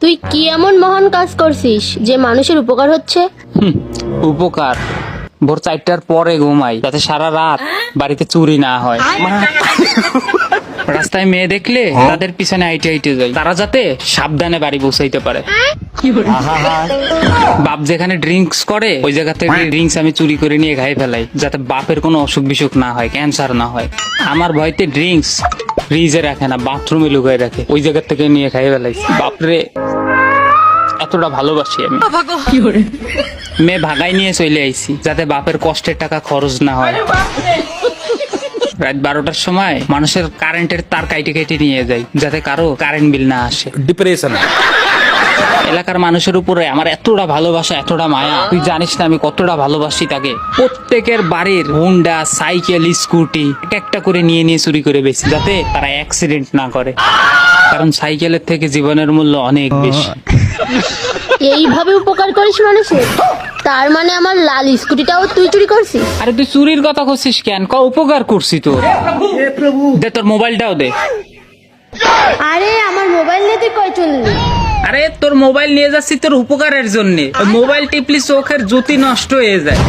তুই কি এমন মহান কাজ করছিস যে মানুষের উপকার হচ্ছে? উপকার? ভোর 4টার পরে ঘুমাই যাতে সারা রাত বাড়িতে চুরি না হয়। রাস্তায় মেয়ে দেখলে তাদের পিছনে হাইটে হাইটে যাই, তারা যাতে সাবধানে বাড়ি পৌঁছাইতে পারে। বাপ যেখানে ড্রিঙ্কস করে ওই জায়গা থেকে ড্রিঙ্কস আমি চুরি করে নিয়ে খাই ফেলাই, যাতে বাপের কোনো অসুখ বিসুখ না হয়, ক্যান্সার না হয়। আমার ভয়তে ড্রিঙ্কস ফ্রিজে রাখে না, বাথরুমে লুকাই রাখে, ওই জায়গা থেকে নিয়ে খাই ফেলাইছি। বাপরে এতটা ভালোবাসি আমি। মেয়ে ভাগাই নিয়ে চলে আইছি যাতে বাপের কষ্টের টাকা খরচ না হয়। রাত 12টার সময় মানুষের কারেন্টের তার কাইটে কেটে নিয়ে যাই যাতে কারো কারেন্ট বিল না আসে। ডিপ্রেশন এলাকার মানুষের উপরে আমার এতটা ভালোবাসা, এতটা মায়া, তুই জানিস না আমি কতটা ভালোবাসি তাকে। প্রত্যেকের বাড়ির হুন্ডা, সাইকেল, স্কুটি একটা একটা করে নিয়ে নিয়ে চুরি করে বেশি, যাতে তারা অ্যাক্সিডেন্ট না করে, কারণ সাইকেলের থেকে জীবনের মূল্য অনেক বেশি। এইভাবে উপকার করিস মানুষের? তার মানে আমার লাল স্কুটিটাও তুই চুরি করছিস? আরে তুই চুরির কথা করছিস কেন? উপকার করছি তোর। দে তোর মোবাইলটাও দে। আরে আমার মোবাইল নিয়ে তুই কই চললি? আরে তোর মোবাইল নিয়ে যাচ্ছি তোর উপকারের জন্য। মোবাইল টিপলি চোখের জ্যোতি নষ্ট হয়ে যায়।